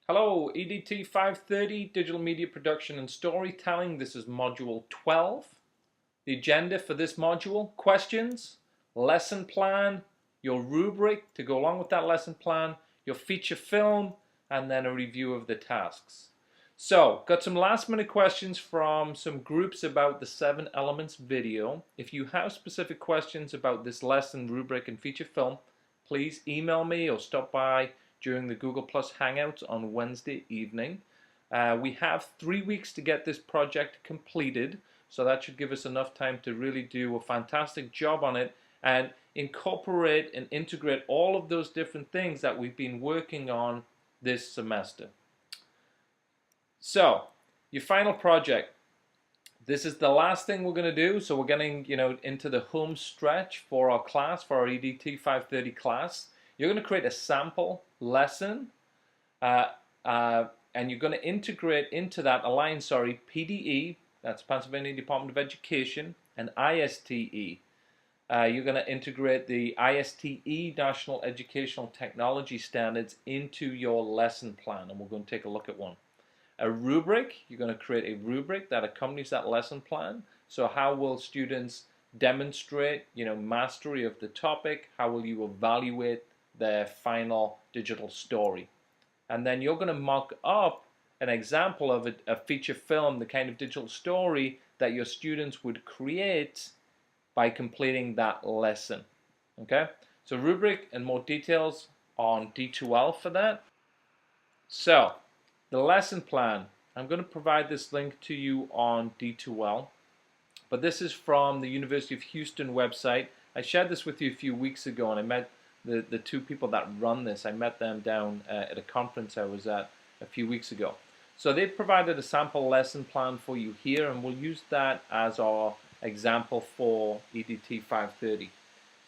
Hello, EDT530 Digital Media Production and Storytelling. This is Module 12. The agenda for this module: questions, lesson plan, your rubric to go along with that lesson plan, your feature film, and then a review of the tasks. So, got some last minute questions from some groups about the 7 Elements video. If you have specific questions about this lesson, rubric, and feature film, please email me or stop by during the Google Plus Hangouts on Wednesday evening. We have 3 weeks to get this project completed, so that should give us enough time to really do a fantastic job on it and incorporate and integrate all of those different things that we've been working on this semester. So, your final project. This is the last thing we're going to do, so we're getting into the home stretch for our class, for our EDT 530 class. You're going to create a sample lesson, and you're going to integrate into that, PDE, that's Pennsylvania Department of Education, and ISTE. You're going to integrate the ISTE National Educational Technology Standards into your lesson plan, and we're going to take a look at one. A rubric, you're going to create a rubric that accompanies that lesson plan. So how will students demonstrate, mastery of the topic? How will you evaluate their final digital story? And then you're going to mock up an example of a feature film, the kind of digital story that your students would create by completing that lesson. Okay? So rubric and more details on D2L for that. So, the lesson plan, I'm going to provide this link to you on D2L, but this is from the University of Houston website. I shared this with you a few weeks ago, and I met the 2 people that run this. I met them down at a conference I was at a few weeks ago. So they provided a sample lesson plan for you here, and we'll use that as our example for EDT 530.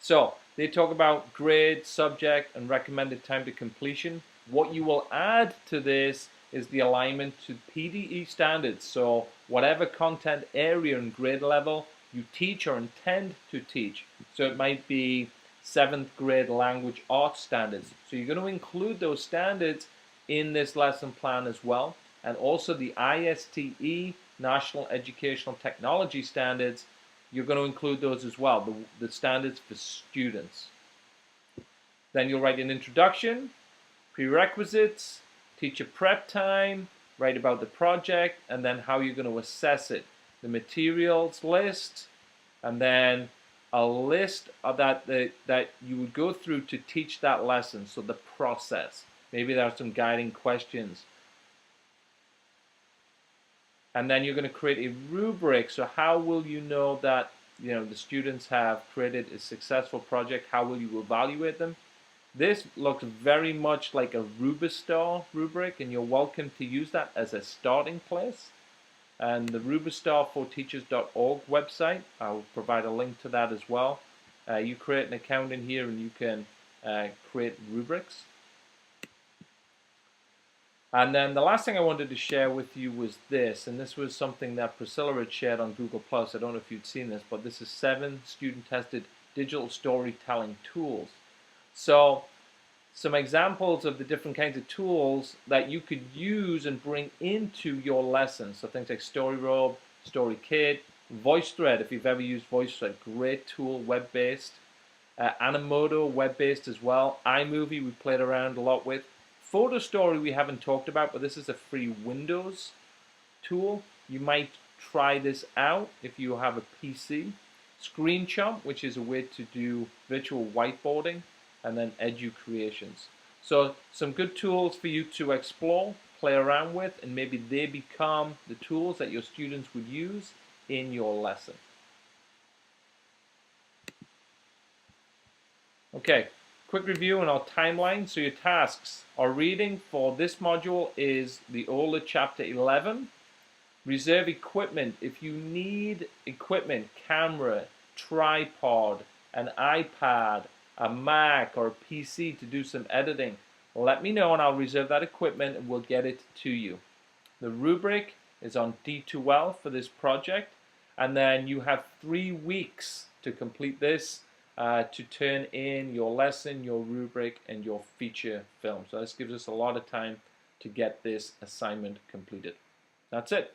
So they talk about grade, subject, and recommended time to completion. What you will add to this is the alignment to PDE standards. So whatever content area and grade level you teach or intend to teach. So it might be 7th grade language arts standards. So you're going to include those standards in this lesson plan as well. And also the ISTE National Educational Technology Standards, you're going to include those as well, the standards for students. Then you'll write an introduction, prerequisites, teacher prep time, write about the project, and then how you're going to assess it. The materials list, and then a list of that you would go through to teach that lesson, so the process. Maybe there are some guiding questions. And then you're going to create a rubric, so how will you know that the students have created a successful project? How will you evaluate them? This looks very much like a Rubistar rubric, and you're welcome to use that as a starting place. And the rubistar4teachers.org website, I'll provide a link to that as well. You create an account in here and you can create rubrics. And then the last thing I wanted to share with you was this, and this was something that Priscilla had shared on Google+. I don't know if you'd seen this, but this is 7 student-tested digital storytelling tools. So, some examples of the different kinds of tools that you could use and bring into your lessons. So things like StoryRobe, StoryKit, VoiceThread, if you've ever used VoiceThread, great tool, web-based. Animoto, web-based as well. iMovie, we played around a lot with. PhotoStory we haven't talked about, but this is a free Windows tool. You might try this out if you have a PC. ScreenChomp, which is a way to do virtual whiteboarding, and then Edu Creations. So some good tools for you to explore, play around with, and maybe they become the tools that your students would use in your lesson. Okay, quick review on our timeline. So your tasks. Our reading for this module is the older chapter 11. Reserve equipment. If you need equipment, camera, tripod, an iPad, a Mac or a PC to do some editing, let me know and I'll reserve that equipment and we'll get it to you. The rubric is on D2L for this project, and then you have 3 weeks to complete this to turn in your lesson, your rubric, and your feature film. So this gives us a lot of time to get this assignment completed. That's it.